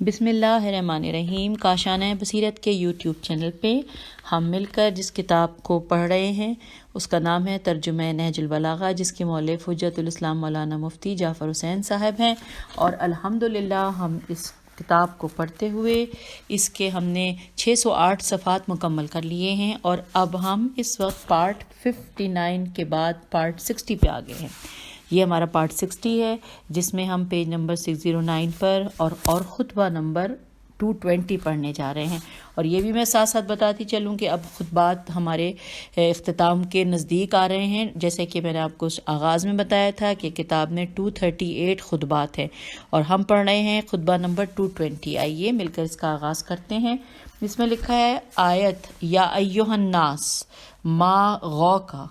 بسم اللہ الرحمن الرحیم۔ کاشانہ بصیرت کے یوٹیوب چینل پہ ہم مل کر جس کتاب کو پڑھ رہے ہیں اس کا نام ہے ترجمہ نہج البلاغہ، جس کے مؤلف حجت الاسلام مولانا مفتی جعفر حسین صاحب ہیں، اور الحمدللہ ہم اس کتاب کو پڑھتے ہوئے اس کے ہم نے 608 صفحات مکمل کر لیے ہیں، اور اب ہم اس وقت پارٹ 59 کے بعد پارٹ 60 پہ آ گئے ہیں۔ یہ ہمارا پارٹ 60 ہے، جس میں ہم پیج نمبر 609 پر اور خطبہ نمبر 220 پڑھنے جا رہے ہیں۔ اور یہ بھی میں ساتھ ساتھ بتاتی چلوں کہ اب خطبات ہمارے اختتام کے نزدیک آ رہے ہیں، جیسے کہ میں نے آپ کو آغاز میں بتایا تھا کہ کتاب میں 238 خطبات ہیں، اور ہم پڑھ رہے ہیں خطبہ نمبر 220۔ آئیے مل کر اس کا آغاز کرتے ہیں۔ اس میں لکھا ہے آیت یا ایھا الناس ما غوکا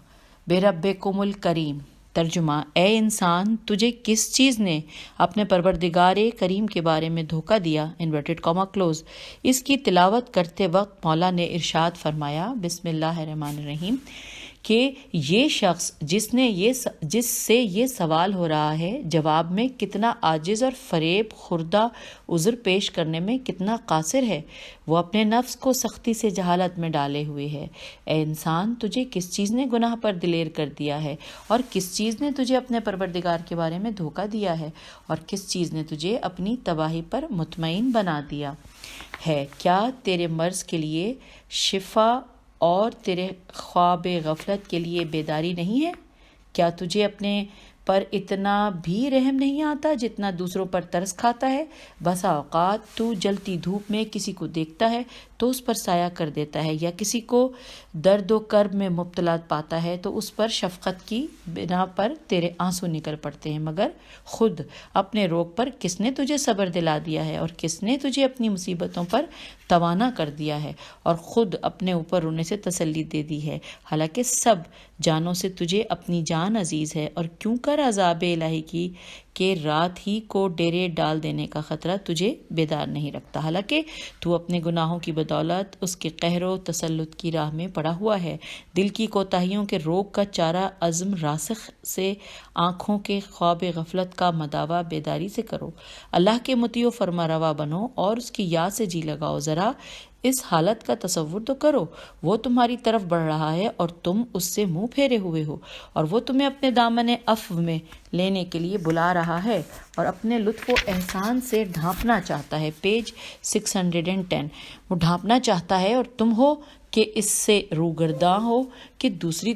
بربکم الکریم۔ ترجمہ: اے انسان، تجھے کس چیز نے اپنے پروردگار کریم کے بارے میں دھوکہ دیا؟ Inverted Cama close. اس کی تلاوت کرتے وقت مولا نے ارشاد فرمایا، بسم اللہ الرحمن الرحیم، کہ یہ شخص جس سے یہ سوال ہو رہا ہے جواب میں کتنا عاجز اور فریب خوردہ عذر پیش کرنے میں کتنا قاصر ہے، وہ اپنے نفس کو سختی سے جہالت میں ڈالے ہوئے ہے۔ اے انسان، تجھے کس چیز نے گناہ پر دلیر کر دیا ہے، اور کس چیز نے تجھے اپنے پروردگار کے بارے میں دھوکہ دیا ہے، اور کس چیز نے تجھے اپنی تباہی پر مطمئن بنا دیا ہے؟ کیا تیرے مرض کے لیے شفا اور تیرے خواب غفلت کے لیے بیداری نہیں ہے؟ کیا تجھے اپنے پر اتنا بھی رحم نہیں آتا جتنا دوسروں پر ترس کھاتا ہے؟ بسا اوقات تو جلتی دھوپ میں کسی کو دیکھتا ہے تو اس پر سایہ کر دیتا ہے، یا کسی کو درد و کرب میں مبتلا پاتا ہے تو اس پر شفقت کی بنا پر تیرے آنسو نکل پڑتے ہیں، مگر خود اپنے روگ پر کس نے تجھے صبر دلا دیا ہے، اور کس نے تجھے اپنی مصیبتوں پر توانا کر دیا ہے، اور خود اپنے اوپر رونے سے تسلی دے دی ہے، حالانکہ سب جانوں سے تجھے اپنی جان عزیز ہے، اور کیوں کر عذاب الہی کی کہ رات ہی کو ڈیرے ڈال دینے کا خطرہ تجھے بیدار نہیں رکھتا، حالانکہ تو اپنے گناہوں کی بدولت اس کے قہر و تسلط کی راہ میں پڑا ہوا ہے۔ دل کی کوتاہیوں کے روگ کا چارہ عزم راسخ سے آنکھوں کے خواب غفلت کا مداوا بیداری سے کرو، اللہ کے مطیع و فرما روا بنو اور اس کی یاد سے جی لگاؤ۔ ذرا اس حالت کا تصور تو کرو، وہ تمہاری طرف بڑھ رہا ہے اور تم اس سے منہ پھیرے ہوئے ہو، اور وہ تمہیں اپنے دامن عفو میں لینے کے لیے بلا رہا ہے اور اپنے لطف و احسان سے ڈھانپنا چاہتا ہے۔ پیج 610۔ وہ ڈھانپنا چاہتا ہے اور تم ہو کہ اس سے روگرداں ہو کہ دوسری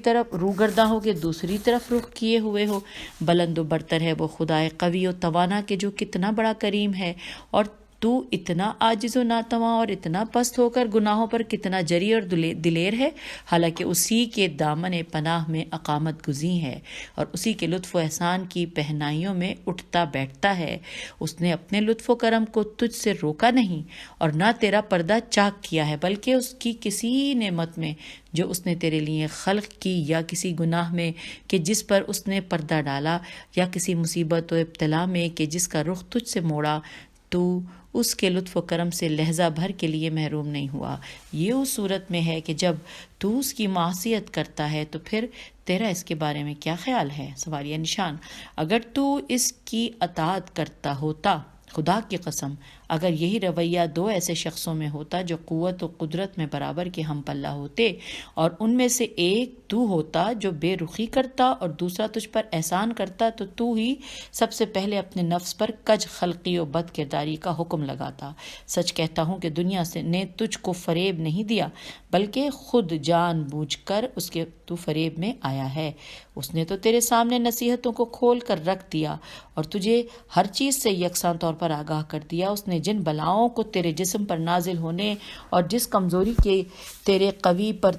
طرف رخ کیے ہوئے ہو۔ بلند و برتر ہے وہ خدائے قوی و توانا کہ جو کتنا بڑا کریم ہے، اور تو اتنا عاجز و ناتواں اور اتنا پست ہو کر گناہوں پر کتنا جری اور دلیر ہے، حالانکہ اسی کے دامن پناہ میں اقامت گزین ہے اور اسی کے لطف و احسان کی پہنائیوں میں اٹھتا بیٹھتا ہے۔ اس نے اپنے لطف و کرم کو تجھ سے روکا نہیں اور نہ تیرا پردہ چاک کیا ہے، بلکہ اس کی کسی نعمت میں جو اس نے تیرے لیے خلق کی، یا کسی گناہ میں کہ جس پر اس نے پردہ ڈالا، یا کسی مصیبت و ابتلا میں کہ جس کا رخ تجھ سے موڑا، تو اس کے لطف و کرم سے لحظہ بھر کے لیے محروم نہیں ہوا۔ یہ اس صورت میں ہے کہ جب تو اس کی معصیت کرتا ہے تو پھر تیرا اس کے بارے میں کیا خیال ہے؟ سوالیہ نشان۔ اگر تو اس کی اطاعت کرتا ہوتا، خدا کی قسم اگر یہی رویہ دو ایسے شخصوں میں ہوتا جو قوت و قدرت میں برابر کے ہم پلہ ہوتے، اور ان میں سے ایک تو ہوتا جو بے رخی کرتا اور دوسرا تجھ پر احسان کرتا، تو ہی سب سے پہلے اپنے نفس پر کج خلقی و بد کرداری کا حکم لگاتا۔ سچ کہتا ہوں کہ دنیا نے تجھ کو فریب نہیں دیا، بلکہ خود جان بوجھ کر اس کے تو فریب میں آیا ہے۔ اس نے تو تیرے سامنے نصیحتوں کو کھول کر رکھ دیا اور تجھے ہر چیز سے یکساں طور پر آگاہ کر دیا۔ اس نے جن بلاؤں کو تیرے جسم پر نازل ہونے اور جس کمزوری کے تیرے قوی پر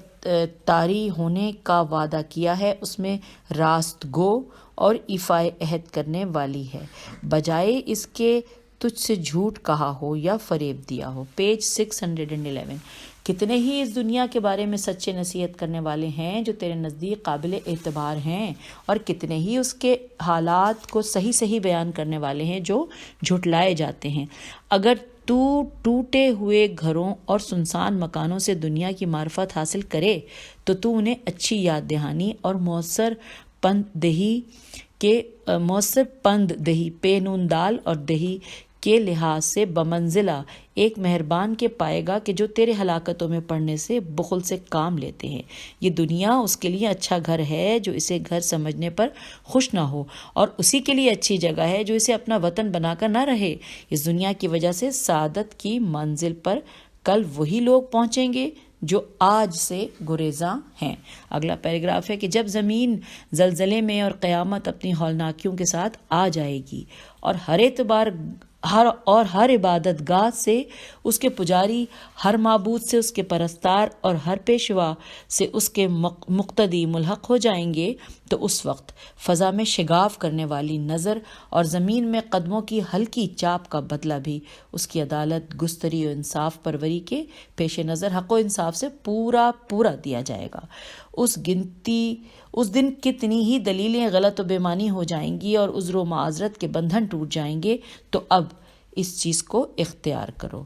طاری ہونے کا وعدہ کیا ہے، اس میں راست گو اور ایفائے عہد کرنے والی ہے، بجائے اس کے تجھ سے جھوٹ کہا ہو یا فریب دیا ہو۔ پیج 611۔ کتنے ہی اس دنیا کے بارے میں سچے نصیحت کرنے والے ہیں جو تیرے نزدیک قابل اعتبار ہیں، اور کتنے ہی اس کے حالات کو صحیح صحیح بیان کرنے والے ہیں جو جھٹلائے جاتے ہیں۔ اگر تو ٹوٹے ہوئے گھروں اور سنسان مکانوں سے دنیا کی معرفت حاصل کرے تو انہیں اچھی یاد دہانی اور مؤثر پند دہی پے نون دال اور دہی کے لحاظ سے بمنزلہ ایک مہربان کے پائے گا کہ جو تیرے ہلاکتوں میں پڑنے سے بخل سے کام لیتے ہیں۔ یہ دنیا اس کے لیے اچھا گھر ہے جو اسے گھر سمجھنے پر خوش نہ ہو، اور اسی کے لیے اچھی جگہ ہے جو اسے اپنا وطن بنا کر نہ رہے۔ اس دنیا کی وجہ سے سعادت کی منزل پر کل وہی لوگ پہنچیں گے جو آج سے گریزاں ہیں۔ اگلا پیراگراف ہے کہ جب زمین زلزلے میں اور قیامت اپنی ہولناکیوں کے ساتھ آ جائے گی اور ہر عبادت گاہ سے اس کے پجاری، ہر معبود سے اس کے پرستار اور ہر پیشوا سے اس کے مقتدی ملحق ہو جائیں گے، تو اس وقت فضا میں شگاف کرنے والی نظر اور زمین میں قدموں کی ہلکی چاپ کا بدلہ بھی اس کی عدالت گستری و انصاف پروری کے پیش نظر حق و انصاف سے پورا دیا جائے گا۔ اس دن کتنی ہی دلیلیں غلط و بےمانی ہو جائیں گی اور عذر و معذرت کے بندھن ٹوٹ جائیں گے، تو اب اس چیز کو اختیار کرو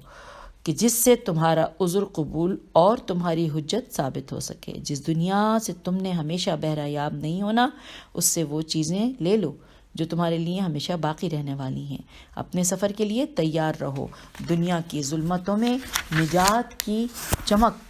کہ جس سے تمہارا عذر قبول اور تمہاری حجت ثابت ہو سکے۔ جس دنیا سے تم نے ہمیشہ بہرہ یاب نہیں ہونا، اس سے وہ چیزیں لے لو جو تمہارے لیے ہمیشہ باقی رہنے والی ہیں۔ اپنے سفر کے لیے تیار رہو، دنیا کی ظلمتوں میں نجات کی چمک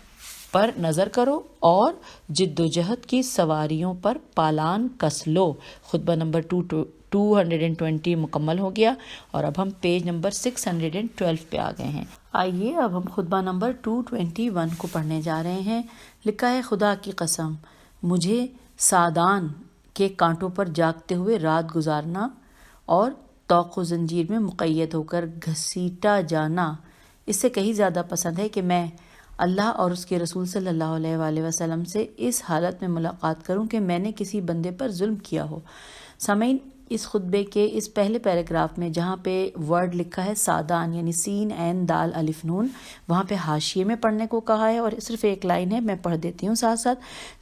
پر نظر کرو اور جد و جہد کی سواریوں پر پالان کس لو۔ خطبہ نمبر 220 مکمل ہو گیا اور اب ہم پیج نمبر 612 پہ آ گئے ہیں۔ آئیے اب ہم خطبہ نمبر 221 کو پڑھنے جا رہے ہیں۔ لکھا ہے، خدا کی قسم مجھے سعدان کے کانٹوں پر جاگتے ہوئے رات گزارنا اور طوق و زنجیر میں مقید ہو کر گھسیٹا جانا اس سے کہیں زیادہ پسند ہے کہ میں اللہ اور اس کے رسول صلی اللہ علیہ وآلہ وسلم سے اس حالت میں ملاقات کروں کہ میں نے کسی بندے پر ظلم کیا ہو۔ سامعین، اس خطبے کے اس پہلے پیراگراف میں جہاں پہ ورڈ لکھا ہے سعدان یعنی سین عین دال الف نون، وہاں پہ حاشیے میں پڑھنے کو کہا ہے اور صرف ایک لائن ہے، میں پڑھ دیتی ہوں ساتھ ساتھ۔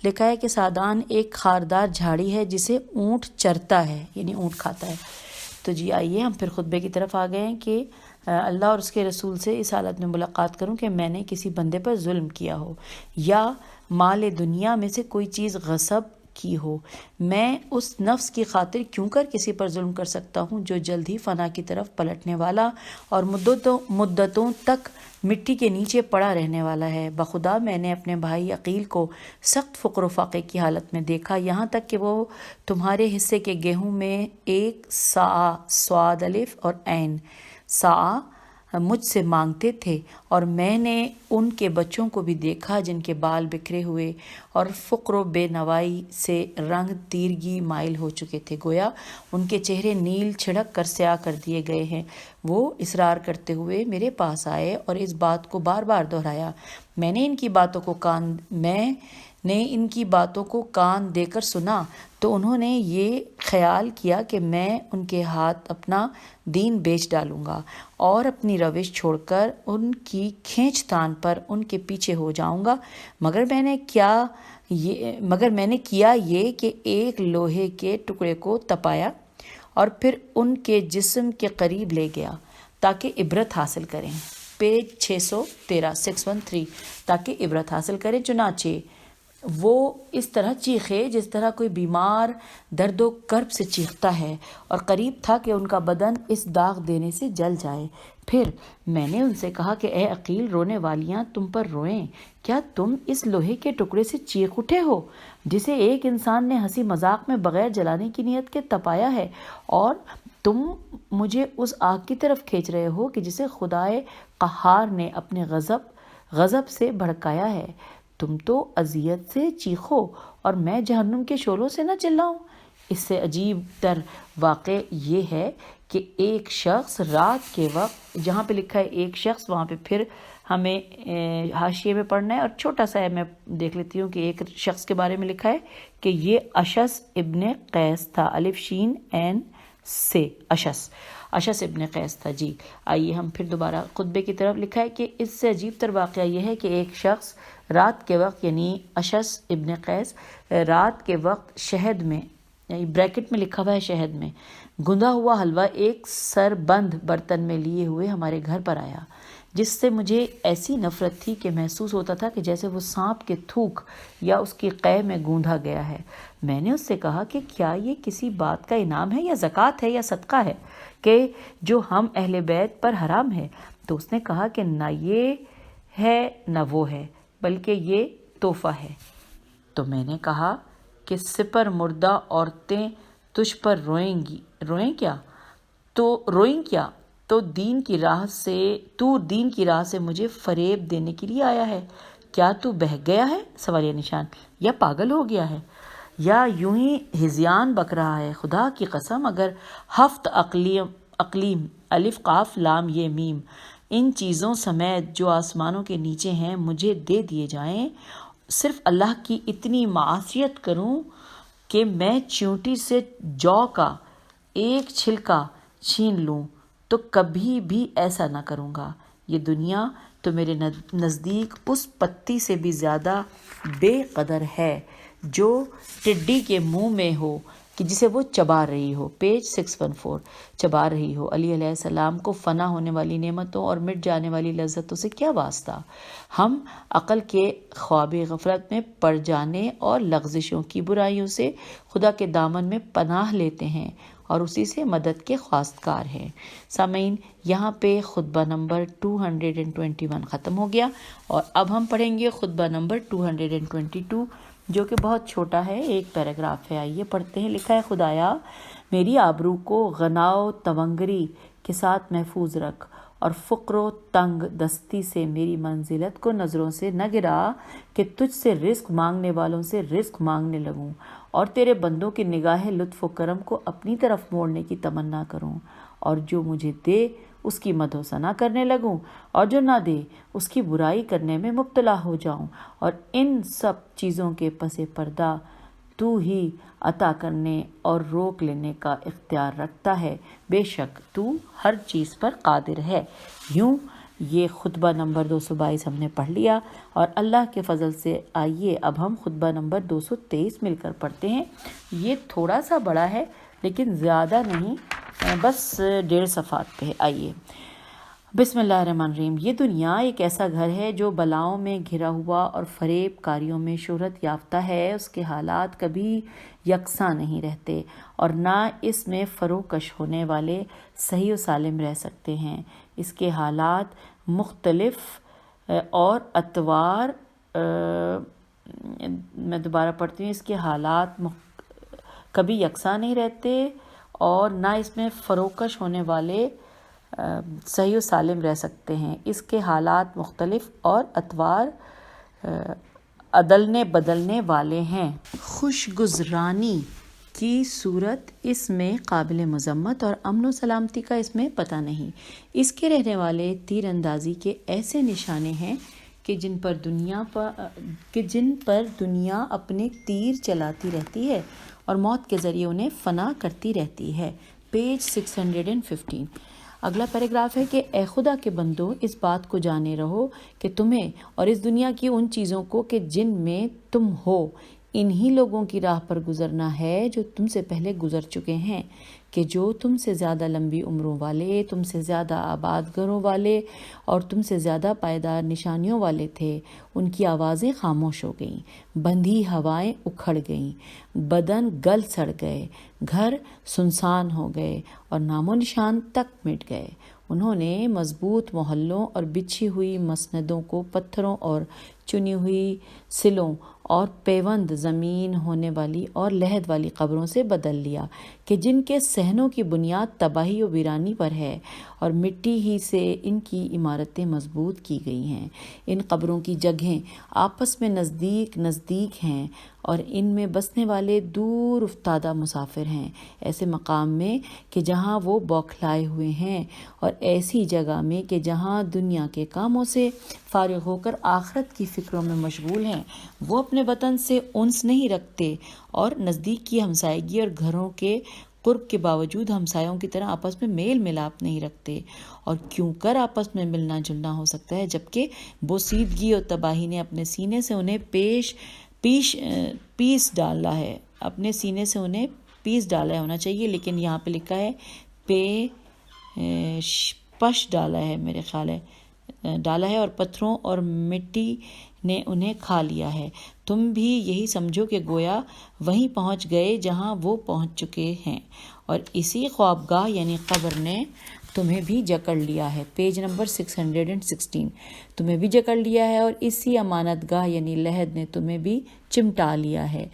لکھا ہے کہ سعدان ایک خاردار جھاڑی ہے جسے اونٹ چرتا ہے، یعنی اونٹ کھاتا ہے۔ تو جی آئیے ہم پھر خطبے کی طرف آ گئے ہیں کہ اللہ اور اس کے رسول سے اس حالت میں ملاقات کروں کہ میں نے کسی بندے پر ظلم کیا ہو یا مال دنیا میں سے کوئی چیز غصب کی ہو۔ میں اس نفس کی خاطر کیوں کر کسی پر ظلم کر سکتا ہوں جو جلد ہی فنا کی طرف پلٹنے والا اور مدتوں تک مٹی کے نیچے پڑا رہنے والا ہے۔ بخدا میں نے اپنے بھائی عقیل کو سخت فقر و فاقے کی حالت میں دیکھا، یہاں تک کہ وہ تمہارے حصے کے گیہوں میں ایک سا سواد الف اور عین سا مجھ سے مانگتے تھے، اور میں نے ان کے بچوں کو بھی دیکھا جن کے بال بکھرے ہوئے اور فقر و بے نوائی سے رنگ تیرگی مائل ہو چکے تھے، گویا ان کے چہرے نیل چھڑک کر سیاہ کر دیے گئے ہیں۔ وہ اصرار کرتے ہوئے میرے پاس آئے اور اس بات کو بار بار دہرایا۔ میں نے ان کی باتوں کو کان دے کر سنا تو انہوں نے یہ خیال کیا کہ میں ان کے ہاتھ اپنا دین بیچ ڈالوں گا اور اپنی روش چھوڑ کر ان کی کھینچ تان پر ان کے پیچھے ہو جاؤں گا، مگر میں نے کیا یہ کہ ایک لوہے کے ٹکڑے کو تپایا اور پھر ان کے جسم کے قریب لے گیا تاکہ عبرت حاصل کریں۔ پیج 613 تاکہ عبرت حاصل کریں۔ چنانچہ وہ اس طرح چیخے جس طرح کوئی بیمار درد و کرب سے چیختا ہے، اور قریب تھا کہ ان کا بدن اس داغ دینے سے جل جائے۔ پھر میں نے ان سے کہا کہ اے عقیل، رونے والیاں تم پر روئیں، کیا تم اس لوہے کے ٹکڑے سے چیخ اٹھے ہو جسے ایک انسان نے ہنسی مذاق میں بغیر جلانے کی نیت کے تپایا ہے، اور تم مجھے اس آگ کی طرف کھینچ رہے ہو کہ جسے خدائے قہار نے اپنے غضب سے بھڑکایا ہے۔ تم تو اذیت سے چیخو اور میں جہنم کے شعلوں سے نہ چلاؤں۔ اس سے عجیب تر واقع یہ ہے کہ ایک شخص رات کے وقت، جہاں پہ لکھا ہے ایک شخص، وہاں پہ پھر ہمیں حاشیے میں پڑھنا ہے، اور چھوٹا سا ہے، میں دیکھ لیتی ہوں کہ ایک شخص کے بارے میں لکھا ہے کہ یہ اشس ابن قیس تھا، الف شین عین سے اشس ابن قیس تھا۔ جی آئیے ہم پھر دوبارہ خطبے کی طرف۔ لکھا ہے کہ اس سے عجیب تر واقعہ یہ ہے کہ ایک شخص رات کے وقت، یعنی اشس ابن قیس رات کے وقت شہد میں، یعنی بریکٹ میں لکھا ہوا ہے شہد میں، گندھا ہوا حلوہ ایک سر بند برتن میں لیے ہوئے ہمارے گھر پر آیا، جس سے مجھے ایسی نفرت تھی کہ محسوس ہوتا تھا کہ جیسے وہ سانپ کے تھوک یا اس کی قے میں گوندھا گیا ہے۔ میں نے اس سے کہا کہ کیا یہ کسی بات کا انعام ہے یا زکوٰۃ ہے یا صدقہ ہے کہ جو ہم اہل بیت پر حرام ہے؟ تو اس نے کہا کہ نہ یہ ہے نہ وہ ہے، بلکہ یہ تحفہ ہے۔ تو میں نے کہا کہ سپر مردہ عورتیں تجھ پر روئیں کیا؟ تو دین کی راہ سے مجھے فریب دینے کے لیے آیا ہے؟ کیا تو بہہ گیا ہے سوالیہ نشان، یا پاگل ہو گیا ہے، یا یوں ہی ہذیان بک رہا ہے؟ خدا کی قسم اگر 7 اقلیم الف قاف لام یہ میم ان چیزوں سمیت جو آسمانوں کے نیچے ہیں مجھے دے دیے جائیں، صرف اللہ کی اتنی معصیت کروں کہ میں چیونٹی سے جو کا ایک چھلکا چھین لوں، تو کبھی بھی ایسا نہ کروں گا۔ یہ دنیا تو میرے نزدیک اس پتی سے بھی زیادہ بے قدر ہے جو ٹڈی کے منہ میں ہو کہ جسے وہ چبا رہی ہو۔ پیج 614 چبا رہی ہو۔ علی علیہ السلام کو فنا ہونے والی نعمتوں اور مٹ جانے والی لذتوں سے کیا واسطہ؟ ہم عقل کے خواب غفلت میں پڑ جانے اور لغزشوں کی برائیوں سے خدا کے دامن میں پناہ لیتے ہیں اور اسی سے مدد کے خواستگار ہیں۔ سامعین، یہاں پہ خطبہ نمبر 221 ختم ہو گیا، اور اب ہم پڑھیں گے خطبہ نمبر 222 جو کہ بہت چھوٹا ہے، ایک پیراگراف ہے۔ آئیے پڑھتے ہیں۔ لکھا ہے: خدایا میری آبرو کو غنا و تونگری کے ساتھ محفوظ رکھ، اور فقر و تنگ دستی سے میری منزلت کو نظروں سے نہ گرا کہ تجھ سے رزق مانگنے والوں سے رزق مانگنے لگوں، اور تیرے بندوں کی نگاہ لطف و کرم کو اپنی طرف موڑنے کی تمنا کروں، اور جو مجھے دے اس کی مدح و ثنا کرنے لگوں، اور جو نہ دے اس کی برائی کرنے میں مبتلا ہو جاؤں، اور ان سب چیزوں کے پس پردہ تو ہی عطا کرنے اور روک لینے کا اختیار رکھتا ہے، بے شک تو ہر چیز پر قادر ہے۔ یوں یہ خطبہ نمبر 222 ہم نے پڑھ لیا، اور اللہ کے فضل سے آئیے اب ہم خطبہ نمبر 223 مل کر پڑھتے ہیں۔ یہ تھوڑا سا بڑا ہے لیکن زیادہ نہیں، بس 1.5 صفحات پہ ہے۔ آئیے بسم اللہ الرحمن الرحیم۔ یہ دنیا ایک ایسا گھر ہے جو بلاؤں میں گھرا ہوا اور فریب کاریوں میں شہرت یافتہ ہے۔ اس کے حالات کبھی یکساں نہیں رہتے، اور نہ اس میں فروکش ہونے والے صحیح و سالم رہ سکتے ہیں۔ اس کے حالات مختلف اور اتوار میں دوبارہ پڑھتی ہوں۔ اس کے حالات کبھی یکساں نہیں رہتے، اور نہ اس میں فروکش ہونے والے صحیح و سالم رہ سکتے ہیں۔ اس کے حالات مختلف اور اتوار عدلنے بدلنے والے ہیں۔ خوش گزرانی کی صورت اس میں قابل مذمت اور امن و سلامتی کا اس میں پتہ نہیں۔ اس کے رہنے والے تیر اندازی کے ایسے نشانے ہیں کہ جن پر دنیا اپنے تیر چلاتی رہتی ہے اور موت کے ذریعے انہیں فنا کرتی رہتی ہے۔ پیج 615 اگلا پیراگراف ہے کہ اے خدا کے بندو، اس بات کو جانے رہو کہ تمہیں اور اس دنیا کی ان چیزوں کو کہ جن میں تم ہو، انہی لوگوں کی راہ پر گزرنا ہے جو تم سے پہلے گزر چکے ہیں، کہ جو تم سے زیادہ لمبی عمروں والے، تم سے زیادہ آباد گھروں والے اور تم سے زیادہ پائیدار نشانیوں والے تھے، ان کی آوازیں خاموش ہو گئیں، بندھی ہوائیں اکھڑ گئیں، بدن گل سڑ گئے، گھر سنسان ہو گئے اور نام و نشان تک مٹ گئے۔ انہوں نے مضبوط محلوں اور بچھی ہوئی مسندوں کو پتھروں اور چنی ہوئی سلوں اور پیوند زمین ہونے والی اور لحد والی قبروں سے بدل لیا، کہ جن کے صحنوں کی بنیاد تباہی و ویرانی پر ہے، اور مٹی ہی سے ان کی عمارتیں مضبوط کی گئی ہیں۔ ان قبروں کی جگہیں آپس میں نزدیک ہیں، اور ان میں بسنے والے دور افتادہ مسافر ہیں، ایسے مقام میں کہ جہاں وہ بوکھلائے ہوئے ہیں، اور ایسی جگہ میں کہ جہاں دنیا کے کاموں سے فارغ ہو کر آخرت کی فکروں میں مشغول ہیں۔ وہ اپنے وطن سے انس نہیں رکھتے، اور نزدیک کی ہمسائیگی اور گھروں کے قرب کے باوجود ہمسایوں کی طرح آپس میں میل ملاپ نہیں رکھتے۔ اور کیوں کر آپس میں ملنا جلنا ہو سکتا ہے جبکہ بوسیدگی اور تباہی نے اپنے سینے سے انہیں پیش ڈالا ہے، اپنے سینے سے انہیں پیس ڈالا ہونا چاہیے، لیکن یہاں پہ لکھا ہے پش ڈالا ہے، میرے خیال ہے ڈالا ہے، اور پتھروں اور مٹی نے انہیں کھا لیا ہے۔ تم بھی یہی سمجھو کہ گویا وہیں پہنچ گئے جہاں وہ پہنچ چکے ہیں، اور اسی خوابگاہ یعنی قبر نے تمہیں بھی جکڑ لیا ہے۔ Page number 616۔ تمہیں بھی جکڑ لیا ہے، اور اسی امانت گاہ یعنی لحد نے تمہیں بھی چمٹا لیا ہے۔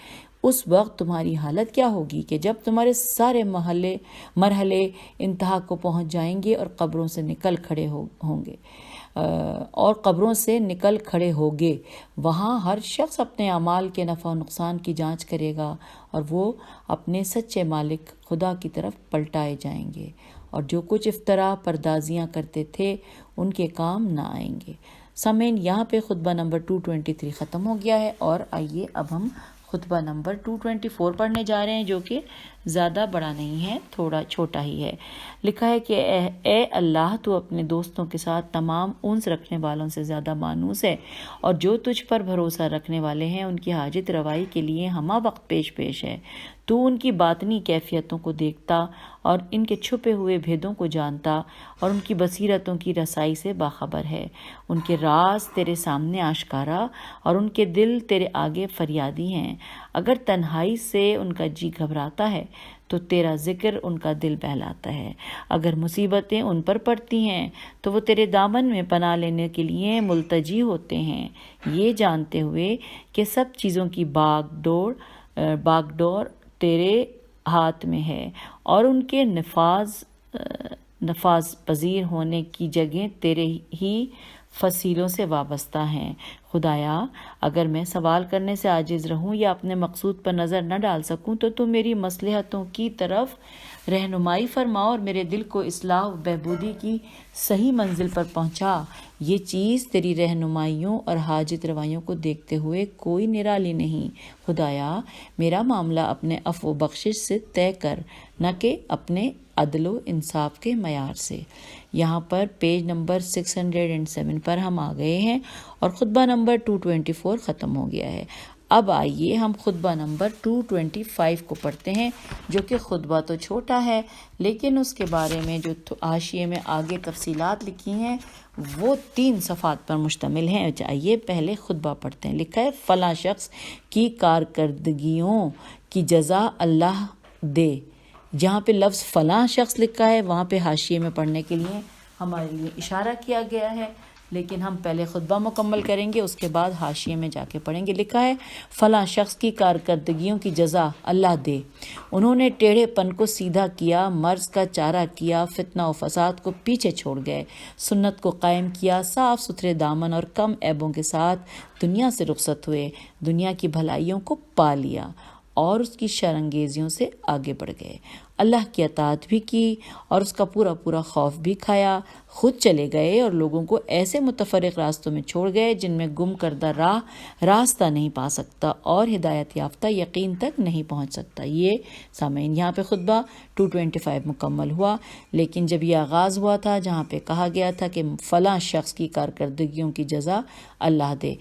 اس وقت تمہاری حالت کیا ہوگی کہ جب تمہارے سارے مرحلے انتہا کو پہنچ جائیں گے اور قبروں سے نکل کھڑے ہوگے۔ وہاں ہر شخص اپنے اعمال کے نفع و نقصان کی جانچ کرے گا، اور وہ اپنے سچے مالک خدا کی طرف پلٹائے جائیں گے، اور جو کچھ افترا پردازیاں کرتے تھے ان کے کام نہ آئیں گے۔ سامعین، یہاں پہ خطبہ نمبر 223 ختم ہو گیا ہے، اور آئیے اب ہم خطبہ نمبر 224 پڑھنے جا رہے ہیں، جو کہ زیادہ بڑا نہیں ہے، تھوڑا چھوٹا ہی ہے۔ لکھا ہے کہ اے اللہ، تو اپنے دوستوں کے ساتھ تمام انس رکھنے والوں سے زیادہ مانوس ہے، اور جو تجھ پر بھروسہ رکھنے والے ہیں ان کی حاجت روائی کے لیے ہمہ وقت پیش ہے۔ تو ان کی باطنی کیفیتوں کو دیکھتا اور ان کے چھپے ہوئے بھیدوں کو جانتا، اور ان کی بصیرتوں کی رسائی سے باخبر ہے۔ ان کے راز تیرے سامنے آشکارا، اور ان کے دل تیرے آگے فریادی ہیں۔ اگر تنہائی سے ان کا جی گھبراتا ہے تو تیرا ذکر ان کا دل بہلاتا ہے۔ اگر مصیبتیں ان پر پڑتی ہیں تو وہ تیرے دامن میں پناہ لینے کے لیے ملتجی ہوتے ہیں، یہ جانتے ہوئے کہ سب چیزوں کی باغ ڈور تیرے ہاتھ میں ہے، اور ان کے نفاذ پذیر ہونے کی جگہیں تیرے ہی فصیلوں سے وابستہ ہیں۔ خدایا، اگر میں سوال کرنے سے عاجز رہوں یا اپنے مقصود پر نظر نہ ڈال سکوں تو میری مصلحتوں کی طرف رہنمائی فرما، اور میرے دل کو اصلاح و بہبودی کی صحیح منزل پر پہنچا۔ یہ چیز تیری رہنمائیوں اور حاجت روائیوں کو دیکھتے ہوئے کوئی نرالی نہیں۔ خدایا، میرا معاملہ اپنے عفو و بخشش سے طے کر، نہ کہ اپنے عدل و انصاف کے معیار سے۔ یہاں پر پیج نمبر 607 پر ہم آ گئے ہیں، اور خطبہ نمبر 224 ختم ہو گیا ہے۔ اب آئیے ہم خطبہ نمبر 225 کو پڑھتے ہیں، جو کہ خطبہ تو چھوٹا ہے، لیکن اس کے بارے میں جو حاشیے میں آگے تفصیلات لکھی ہیں وہ 3 صفحات پر مشتمل ہیں۔ آئیے پہلے خطبہ پڑھتے ہیں۔ لکھا ہے، فلاں شخص کی کارکردگیوں کی جزا اللہ دے۔ جہاں پہ لفظ فلاں شخص لکھا ہے وہاں پہ حاشیے میں پڑھنے کے لیے ہمارے لیے اشارہ کیا گیا ہے، لیکن ہم پہلے خطبہ مکمل کریں گے، اس کے بعد حاشیے میں جا کے پڑھیں گے۔ لکھا ہے، فلاں شخص کی کارکردگیوں کی جزا اللہ دے۔ انہوں نے ٹیڑھے پن کو سیدھا کیا، مرض کا چارہ کیا، فتنہ و فساد کو پیچھے چھوڑ گئے، سنت کو قائم کیا، صاف ستھرے دامن اور کم عیبوں کے ساتھ دنیا سے رخصت ہوئے، دنیا کی بھلائیوں کو پا لیا اور اس کی شرانگیزیوں سے آگے بڑھ گئے، اللہ کی اطاعت بھی کی اور اس کا پورا خوف بھی کھایا، خود چلے گئے اور لوگوں کو ایسے متفرق راستوں میں چھوڑ گئے جن میں گم کردہ راستہ نہیں پا سکتا اور ہدایت یافتہ یقین تک نہیں پہنچ سکتا۔ یہ سامعین، یہاں پہ خطبہ 225 مکمل ہوا، لیکن جب یہ آغاز ہوا تھا جہاں پہ کہا گیا تھا کہ فلاں شخص کی کارکردگیوں کی جزا اللہ دے،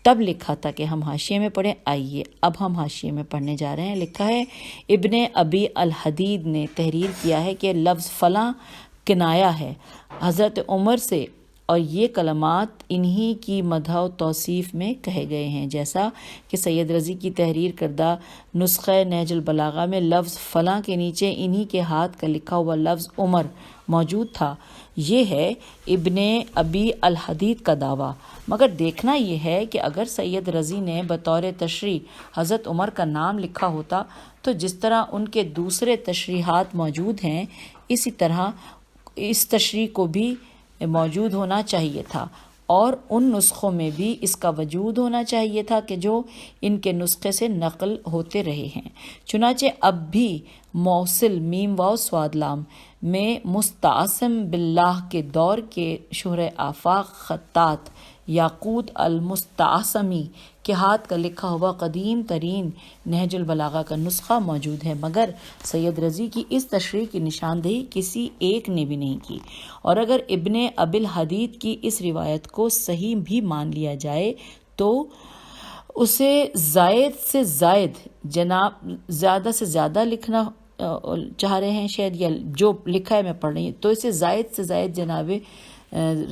تب لکھا تھا کہ ہم حاشیے میں پڑھیں۔ آئیے اب ہم حاشیے میں پڑھنے جا رہے ہیں۔ لکھا ہے، ابن ابی الحدید نے تحریر کیا ہے کہ لفظ فلاں کنایہ ہے حضرت عمر سے، اور یہ کلمات انہی کی مدح و توصیف میں کہے گئے ہیں، جیسا کہ سید رضی کی تحریر کردہ نسخہ نہج البلاغہ میں لفظ فلاں کے نیچے انہی کے ہاتھ کا لکھا ہوا لفظ عمر موجود تھا۔ یہ ہے ابن ابی الحدید کا دعویٰ، مگر دیکھنا یہ ہے کہ اگر سید رضی نے بطور تشریح حضرت عمر کا نام لکھا ہوتا تو جس طرح ان کے دوسرے تشریحات موجود ہیں اسی طرح اس تشریح کو بھی موجود ہونا چاہیے تھا، اور ان نسخوں میں بھی اس کا وجود ہونا چاہیے تھا کہ جو ان کے نسخے سے نقل ہوتے رہے ہیں۔ چنانچہ اب بھی موصل میم واو صاد لام میں مستعصم باللہ کے دور کے شہر آفاق خطاط یاقوت المستعصمی کے ہاتھ کا لکھا ہوا قدیم ترین نہج البلاغہ کا نسخہ موجود ہے، مگر سید رضی کی اس تشریح کی نشاندہی کسی ایک نے بھی نہیں کی، اور اگر ابن ابی الحدید کی اس روایت کو صحیح بھی مان لیا جائے تو اسے زائد سے زیادہ لکھنا چاہ رہے ہیں شاید، یا جو لکھا ہے میں پڑھ رہی ہوں، تو اسے زائد سے زائد جناب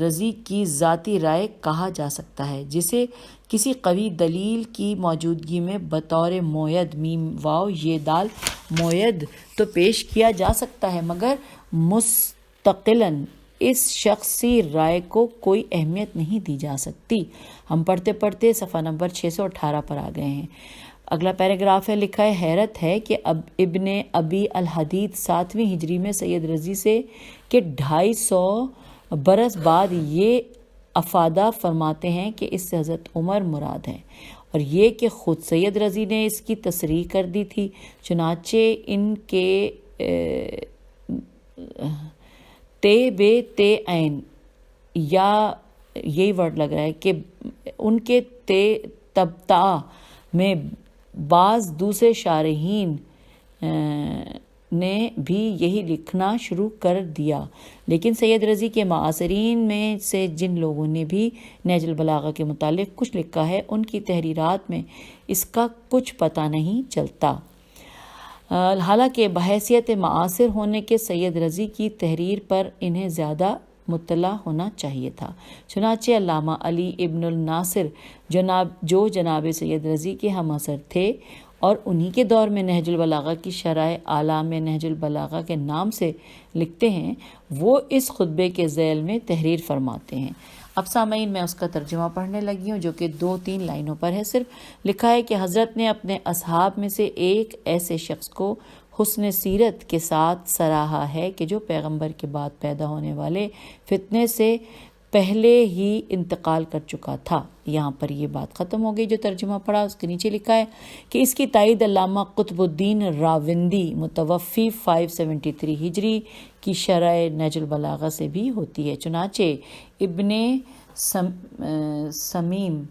رضی کی ذاتی رائے کہا جا سکتا ہے، جسے کسی قوی دلیل کی موجودگی میں بطور موید میم واو یہ دال موید تو پیش کیا جا سکتا ہے، مگر مستقلاً اس شخصی رائے کو کوئی اہمیت نہیں دی جا سکتی۔ ہم پڑھتے پڑھتے صفحہ نمبر 618 پر آ گئے ہیں۔ اگلا پیراگراف ہے، لکھا ہے حیرت ہے کہ ابن ابی الحدید 7ویں ہجری میں سید رضی سے کہ 250 برس بعد یہ افادہ فرماتے ہیں کہ اس سے حضرت عمر مراد ہیں، اور یہ کہ خود سید رضی نے اس کی تصریح کر دی تھی۔ چنانچہ ان کے تے بے تے عین، یا یہی ورڈ لگ رہا ہے کہ ان کے تے تبتا میں بعض دوسرے شارحین نے بھی یہی لکھنا شروع کر دیا، لیکن سید رضی کے معاصرین میں سے جن لوگوں نے بھی نہج البلاغہ کے متعلق کچھ لکھا ہے، ان کی تحریرات میں اس کا کچھ پتہ نہیں چلتا، حالانکہ بحیثیت معاصر ہونے کے سید رضی کی تحریر پر انہیں زیادہ مطلع ہونا چاہیے تھا۔ چنانچہ علامہ علی ابن الناصر جو جناب سید رضی کے ہم عصر تھے اور انہی کے دور میں نہج البلاغہ کی شرح اعلام نہج البلاغہ کے نام سے لکھتے ہیں، وہ اس خطبے کے ذیل میں تحریر فرماتے ہیں۔ اب سامعین میں اس کا ترجمہ پڑھنے لگی ہوں، جو کہ 2-3 لائنوں پر ہے صرف۔ لکھا ہے کہ حضرت نے اپنے اصحاب میں سے ایک ایسے شخص کو حسن سیرت کے ساتھ سراہا ہے کہ جو پیغمبر کے بعد پیدا ہونے والے فتنے سے پہلے ہی انتقال کر چکا تھا۔ یہاں پر یہ بات ختم ہو گئی جو ترجمہ پڑھا۔ اس کے نیچے لکھا ہے کہ اس کی تائید علامہ قطب الدین راوندی متوفی 573 ہجری کی شرح نہج البلاغہ سے بھی ہوتی ہے۔ چنانچہ ابن سمیم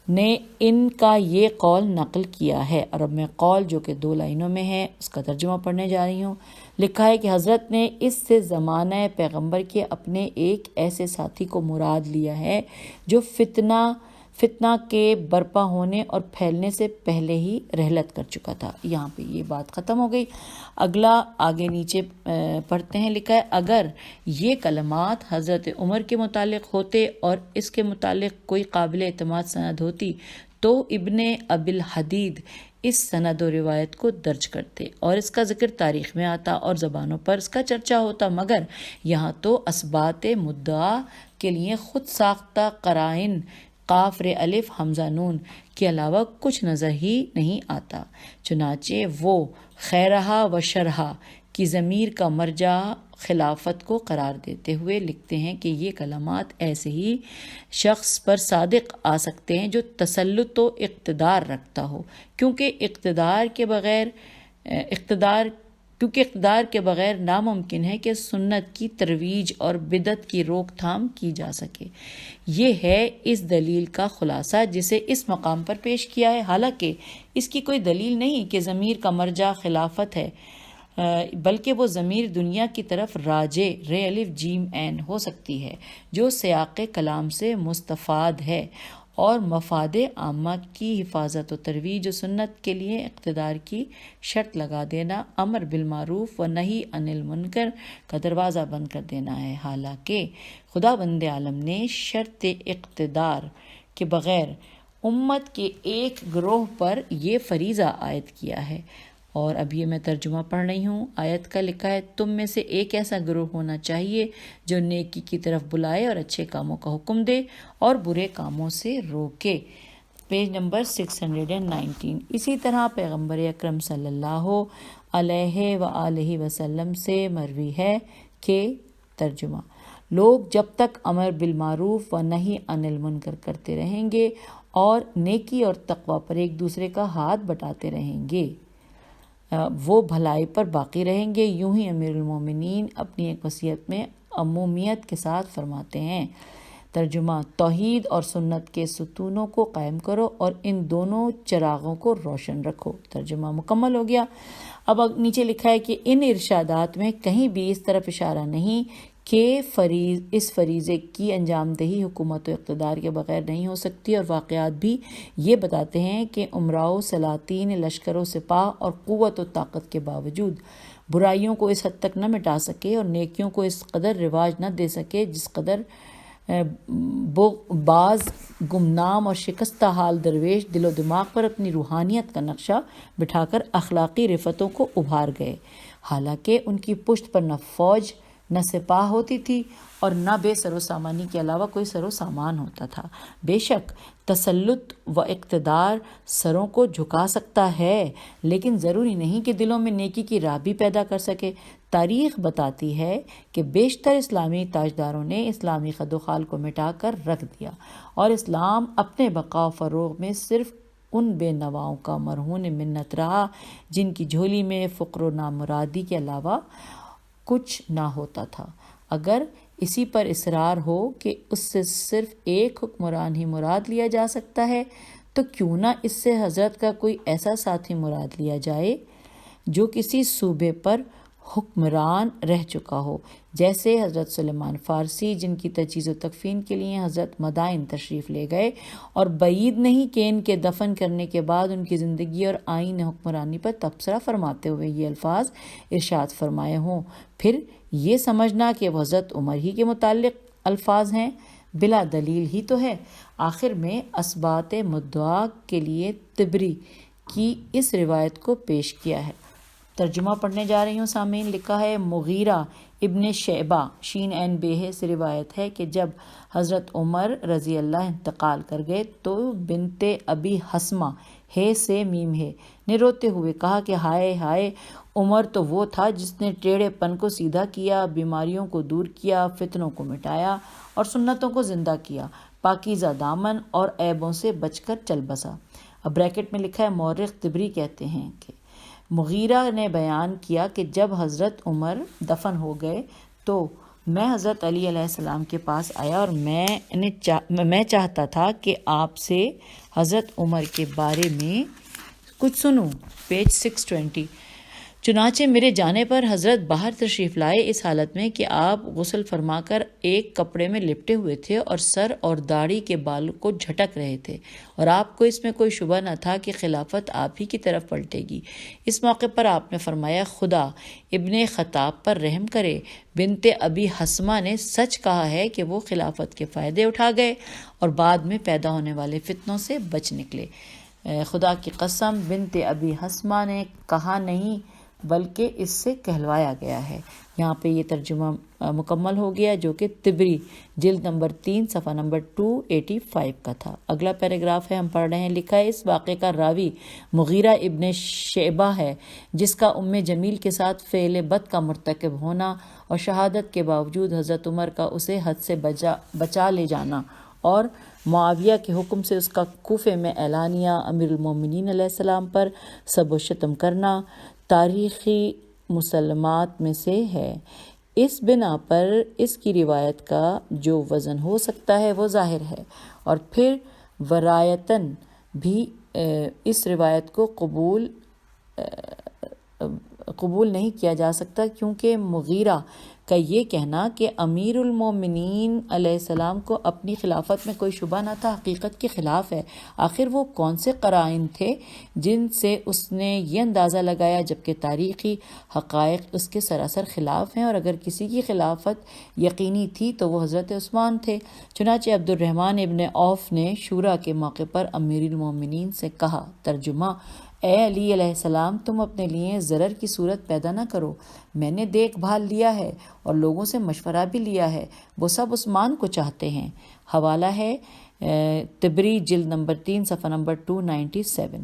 نے ان کا یہ قول نقل کیا ہے، اور اب میں قول جو کہ 2 لائنوں میں ہے اس کا ترجمہ پڑھنے جا رہی ہوں۔ لکھا ہے کہ حضرت نے اس سے زمانہ پیغمبر کے اپنے ایک ایسے ساتھی کو مراد لیا ہے جو فتنہ کے برپا ہونے اور پھیلنے سے پہلے ہی رحلت کر چکا تھا۔ یہاں پہ یہ بات ختم ہو گئی۔ اگلا آگے نیچے پڑھتے ہیں۔ لکھا ہے اگر یہ کلمات حضرت عمر کے متعلق ہوتے اور اس کے متعلق کوئی قابل اعتماد سند ہوتی تو ابن ابی الحدید اس سند و روایت کو درج کرتے اور اس کا ذکر تاریخ میں آتا اور زبانوں پر اس کا چرچا ہوتا، مگر یہاں تو اثبات مدعا کے لیے خود ساختہ قرائن قاف ر الف حمزہ نون کے علاوہ کچھ نظر ہی نہیں آتا۔ چنانچہ وہ خیرہا و شرہا کی ضمیر کا مرجع خلافت کو قرار دیتے ہوئے لکھتے ہیں کہ یہ کلمات ایسے ہی شخص پر صادق آ سکتے ہیں جو تسلط و اقتدار رکھتا ہو، کیونکہ اقتدار کے بغیر ناممکن ہے کہ سنت کی ترویج اور بدعت کی روک تھام کی جا سکے۔ یہ ہے اس دلیل کا خلاصہ جسے اس مقام پر پیش کیا ہے، حالانکہ اس کی کوئی دلیل نہیں کہ ضمیر کا مرجع خلافت ہے، بلکہ وہ ضمیر دنیا کی طرف راجع ر الف جیم عین ہو سکتی ہے، جو سیاق کلام سے مستفاد ہے، اور مفاد عامہ کی حفاظت و ترویج و سنت کے لیے اقتدار کی شرط لگا دینا، امر بالمعروف و نہی عن المنکر کا دروازہ بند کر دینا ہے۔ حالانکہ خداوند عالم نے شرط اقتدار کے بغیر امت کے ایک گروہ پر یہ فریضہ عائد کیا ہے، اور اب یہ میں ترجمہ پڑھ رہی ہوں آیت کا۔ لکھا ہے تم میں سے ایک ایسا گروہ ہونا چاہیے جو نیکی کی طرف بلائے اور اچھے کاموں کا حکم دے اور برے کاموں سے روکے۔ Page number 619۔ اسی طرح پیغمبر اکرم صلی اللہ علیہ وآلہ وسلم سے مروی ہے کہ ترجمہ لوگ جب تک امر بالمعروف و نہی عن المنکر کرتے رہیں گے اور نیکی اور تقوی پر ایک دوسرے کا ہاتھ بٹاتے رہیں گے، وہ بھلائی پر باقی رہیں گے۔ یوں ہی امیر المومنین اپنی ایک وصیت میں عمومیت کے ساتھ فرماتے ہیں۔ ترجمہ توحید اور سنت کے ستونوں کو قائم کرو اور ان دونوں چراغوں کو روشن رکھو۔ ترجمہ مکمل ہو گیا۔ اب نیچے لکھا ہے کہ ان ارشادات میں کہیں بھی اس طرف اشارہ نہیں کہ اس فریضے کی انجام دہی حکومت و اقتدار کے بغیر نہیں ہو سکتی، اور واقعات بھی یہ بتاتے ہیں کہ امراء سلاطین لشکر و سپاہ اور قوت و طاقت کے باوجود برائیوں کو اس حد تک نہ مٹا سکے اور نیکیوں کو اس قدر رواج نہ دے سکے جس قدر بعض گمنام اور شکستہ حال درویش دل و دماغ پر اپنی روحانیت کا نقشہ بٹھا کر اخلاقی رفتوں کو ابھار گئے، حالانکہ ان کی پشت پر نہ فوج نہ سپاہ ہوتی تھی اور نہ بے سر و سامانی کے علاوہ کوئی سر و سامان ہوتا تھا۔ بے شک تسلط و اقتدار سروں کو جھکا سکتا ہے، لیکن ضروری نہیں کہ دلوں میں نیکی کی راہ بھی پیدا کر سکے۔ تاریخ بتاتی ہے کہ بیشتر اسلامی تاجداروں نے اسلامی خد و خال کو مٹا کر رکھ دیا، اور اسلام اپنے بقا و فروغ میں صرف ان بے نواؤں کا مرہون منت رہا جن کی جھولی میں فقر و نامرادی کے علاوہ کچھ نہ ہوتا تھا۔ اگر اسی پر اصرار ہو کہ اس سے صرف ایک حکمران ہی مراد لیا جا سکتا ہے، تو کیوں نہ اس سے حضرت کا کوئی ایسا ساتھی مراد لیا جائے جو کسی صوبے پر حکمران رہ چکا ہو، جیسے حضرت سلیمان فارسی، جن کی تجہیز و تکفین کے لیے حضرت مدائن تشریف لے گئے، اور بعید نہیں کہ ان کے دفن کرنے کے بعد ان کی زندگی اور آئین حکمرانی پر تبصرہ فرماتے ہوئے یہ الفاظ ارشاد فرمائے ہوں۔ پھر یہ سمجھنا کہ وہ حضرت عمر ہی کے متعلق الفاظ ہیں بلا دلیل ہی تو ہے۔ آخر میں اثبات مدعا کے لیے طبری کی اس روایت کو پیش کیا ہے۔ ترجمہ پڑھنے جا رہی ہوں سامعین۔ لکھا ہے مغیرہ ابن شعبہ شین عین بے سے روایت ہے کہ جب حضرت عمر رضی اللہ انتقال کر گئے تو بنت ابی حسمہ ہے سے میم ہے نے روتے ہوئے کہا کہ ہائے ہائے، عمر تو وہ تھا جس نے ٹیڑھے پن کو سیدھا کیا، بیماریوں کو دور کیا، فتنوں کو مٹایا اور سنتوں کو زندہ کیا، پاکیزہ دامن اور عیبوں سے بچ کر چل بسا۔ اب بریکٹ میں لکھا ہے مورخ طبری کہتے ہیں کہ مغیرہ نے بیان کیا کہ جب حضرت عمر دفن ہو گئے تو میں حضرت علی علیہ السلام کے پاس آیا اور میں چاہتا تھا کہ آپ سے حضرت عمر کے بارے میں کچھ سنوں۔ پیج 620۔ چنانچہ میرے جانے پر حضرت باہر تشریف لائے، اس حالت میں کہ آپ غسل فرما کر ایک کپڑے میں لپٹے ہوئے تھے اور سر اور داڑھی کے بال کو جھٹک رہے تھے، اور آپ کو اس میں کوئی شبہ نہ تھا کہ خلافت آپ ہی کی طرف پلٹے گی۔ اس موقع پر آپ نے فرمایا خدا ابن خطاب پر رحم کرے، بنت ابی حسمہ نے سچ کہا ہے کہ وہ خلافت کے فائدے اٹھا گئے اور بعد میں پیدا ہونے والے فتنوں سے بچ نکلے۔ خدا کی قسم بنت ابی حسمہ نے کہا نہیں بلکہ اس سے کہلوایا گیا ہے۔ یہاں پہ یہ ترجمہ مکمل ہو گیا جو کہ طبری جلد نمبر 3 صفحہ نمبر 285 کا تھا۔ اگلا پیراگراف ہے، ہم پڑھ رہے ہیں۔ لکھا ہے اس واقعے کا راوی مغیرہ ابن شعبہ ہے، جس کا جمیل کے ساتھ فعل بد کا مرتکب ہونا اور شہادت کے باوجود حضرت عمر کا اسے حد سے بچا لے جانا اور معاویہ کے حکم سے اس کا کوفے میں اعلانیہ امیر المومنین علیہ السلام پر سب و شتم کرنا تاریخی مسلمات میں سے ہے۔ اس بنا پر اس کی روایت کا جو وزن ہو سکتا ہے وہ ظاہر ہے، اور پھر ورایتاً بھی اس روایت کو قبول نہیں کیا جا سکتا، کیونکہ مغیرہ کا یہ کہنا کہ امیر المومنین علیہ السلام کو اپنی خلافت میں کوئی شبہ نہ تھا حقیقت کے خلاف ہے۔ آخر وہ کون سے قرائن تھے جن سے اس نے یہ اندازہ لگایا، جبکہ تاریخی حقائق اس کے سراسر خلاف ہیں، اور اگر کسی کی خلافت یقینی تھی تو وہ حضرت عثمان تھے۔ چنانچہ عبد الرحمن ابن عوف نے شورا کے موقع پر امیر المومنین سے کہا، ترجمہ: اے علی علیہ السلام، تم اپنے لیے ضرر کی صورت پیدا نہ کرو، میں نے دیکھ بھال لیا ہے اور لوگوں سے مشورہ بھی لیا ہے، وہ سب عثمان کو چاہتے ہیں۔ حوالہ ہے طبری جلد نمبر 3 صفحہ نمبر 297۔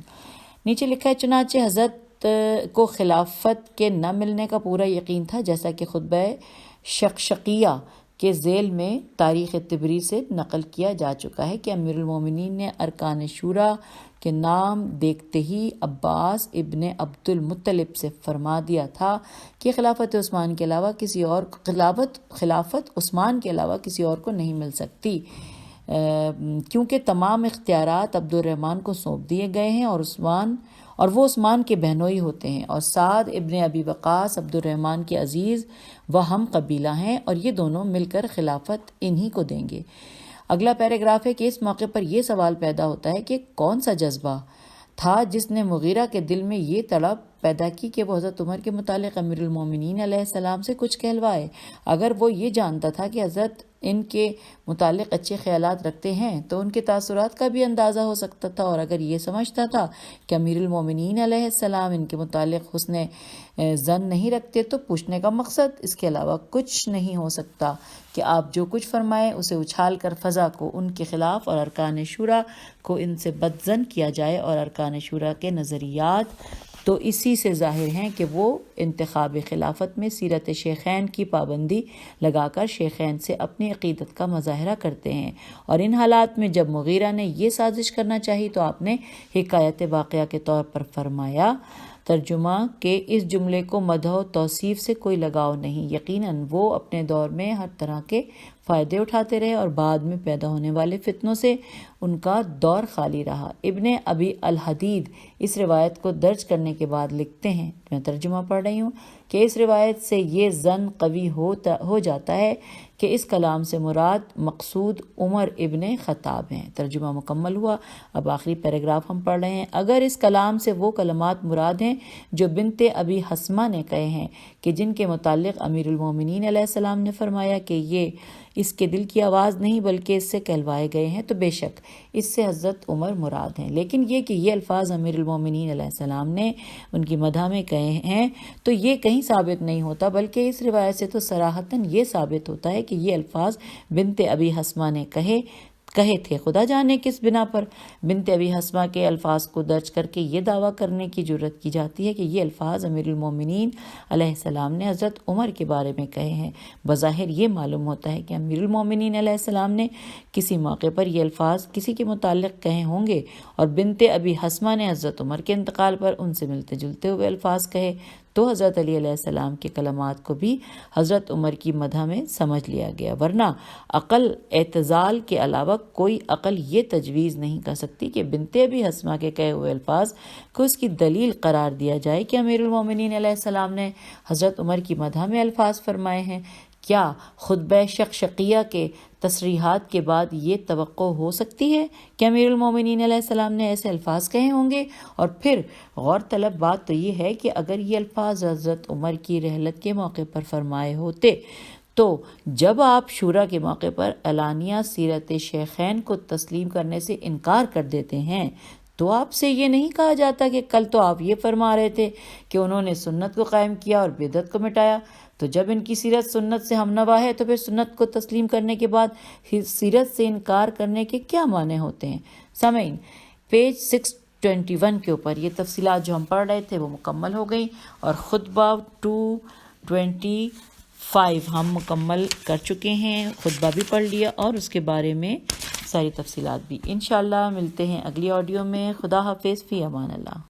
نیچے لکھا ہے چنانچہ حضرت کو خلافت کے نہ ملنے کا پورا یقین تھا، جیسا کہ خطبہ شقشقیہ کے ذیل میں تاریخ طبری سے نقل کیا جا چکا ہے کہ امیر المومنین نے ارکان شورا کے نام دیکھتے ہی عباس ابن عبد المطلب سے فرما دیا تھا کہ خلافت عثمان کے علاوہ کسی اور کو نہیں مل سکتی، کیونکہ تمام اختیارات عبد الرحمن کو سونپ دیے گئے ہیں، اور عثمان اور وہ عثمان کے بہنوئی ہوتے ہیں، اور سعد ابن ابی وقاص عبد الرحمن کے عزیز و ہم قبیلہ ہیں، اور یہ دونوں مل کر خلافت انہی کو دیں گے۔ اگلا پیراگراف ہے کہ اس موقع پر یہ سوال پیدا ہوتا ہے کہ کون سا جذبہ تھا جس نے مغیرہ کے دل میں یہ طلب پیدا کی کہ وہ حضرت عمر کے متعلق امیر المومنین علیہ السلام سے کچھ کہلوائے؟ اگر وہ یہ جانتا تھا کہ حضرت ان کے متعلق اچھے خیالات رکھتے ہیں تو ان کے تاثرات کا بھی اندازہ ہو سکتا تھا، اور اگر یہ سمجھتا تھا کہ امیر المومنین علیہ السلام ان کے متعلق حسن ظن نہیں رکھتے تو پوچھنے کا مقصد اس کے علاوہ کچھ نہیں ہو سکتا کہ آپ جو کچھ فرمائیں اسے اچھال کر فضا کو ان کے خلاف اور ارکان شورا کو ان سے بدظن کیا جائے، اور ارکان شورا کے نظریات تو اسی سے ظاہر ہیں کہ وہ انتخاب خلافت میں سیرت شیخین کی پابندی لگا کر شیخین سے اپنی عقیدت کا مظاہرہ کرتے ہیں۔ اور ان حالات میں جب مغیرہ نے یہ سازش کرنا چاہی تو آپ نے حکایت واقعہ کے طور پر فرمایا، ترجمہ کہ اس جملے کو مدح و توصیف سے کوئی لگاؤ نہیں، یقیناً وہ اپنے دور میں ہر طرح کے فائدے اٹھاتے رہے اور بعد میں پیدا ہونے والے فتنوں سے ان کا دور خالی رہا۔ ابن ابی الحدید اس روایت کو درج کرنے کے بعد لکھتے ہیں، میں ترجمہ پڑھ رہی ہوں، کہ اس روایت سے یہ ظن قوی ہو جاتا ہے کہ اس کلام سے مراد مقصود عمر ابن خطاب ہیں۔ ترجمہ مکمل ہوا۔ اب آخری پیراگراف ہم پڑھ رہے ہیں۔ اگر اس کلام سے وہ کلمات مراد ہیں جو بنت ابی حسمہ نے کہے ہیں کہ جن کے متعلق امیر المومنین علیہ السلام نے فرمایا کہ یہ اس کے دل کی آواز نہیں بلکہ اس سے کہلوائے گئے ہیں، تو بے شک اس سے حضرت عمر مراد ہیں، لیکن یہ کہ یہ الفاظ امیر المومنین علیہ السلام نے ان کی مدح میں کہے ہیں تو یہ کہیں ثابت نہیں ہوتا، بلکہ اس روایت سے تو صراحتاً یہ ثابت ہوتا ہے کہ یہ الفاظ بنت ابی حسمہ نے کہے تھے۔ خدا جانے کس بنا پر بنت ابی حسمہ کے الفاظ کو درج کر کے یہ دعویٰ کرنے کی جرت کی جاتی ہے کہ یہ الفاظ امیر المومنین علیہ السلام نے حضرت عمر کے بارے میں کہے ہیں۔ بظاہر یہ معلوم ہوتا ہے کہ امیر المومنین علیہ السلام نے کسی موقع پر یہ الفاظ کسی کے متعلق کہے ہوں گے، اور بنت ابی حسمہ نے حضرت عمر کے انتقال پر ان سے ملتے جلتے ہوئے الفاظ کہے، تو حضرت علی علیہ السلام کے کلمات کو بھی حضرت عمر کی مدح میں سمجھ لیا گیا، ورنہ عقل اعتزال کے علاوہ کوئی عقل یہ تجویز نہیں کر سکتی کہ بنت ابی حسمہ کے کہے ہوئے الفاظ کو اس کی دلیل قرار دیا جائے کہ امیر المومنین علیہ السلام نے حضرت عمر کی مدح میں الفاظ فرمائے ہیں۔ کیا خطبہ شقشقیہ کے تصریحات کے بعد یہ توقع ہو سکتی ہے کہ امیر المومنین علیہ السلام نے ایسے الفاظ کہے ہوں گے؟ اور پھر غور طلب بات تو یہ ہے کہ اگر یہ الفاظ حضرت عمر کی رحلت کے موقع پر فرمائے ہوتے تو جب آپ شورا کے موقع پر علانیہ سیرت شیخین کو تسلیم کرنے سے انکار کر دیتے ہیں تو آپ سے یہ نہیں کہا جاتا کہ کل تو آپ یہ فرما رہے تھے کہ انہوں نے سنت کو قائم کیا اور بدعت کو مٹایا، تو جب ان کی سیرت سنت سے ہمنوا ہے تو پھر سنت کو تسلیم کرنے کے بعد سیرت سے انکار کرنے کے کیا معنی ہوتے ہیں؟ سامعین، پیج 621 کے اوپر یہ تفصیلات جو ہم پڑھ رہے تھے وہ مکمل ہو گئیں، اور خطبہ 225 ہم مکمل کر چکے ہیں، خطبہ بھی پڑھ لیا اور اس کے بارے میں ساری تفصیلات بھی۔ انشاءاللہ ملتے ہیں اگلی آڈیو میں۔ خدا حافظ، فی امان اللہ۔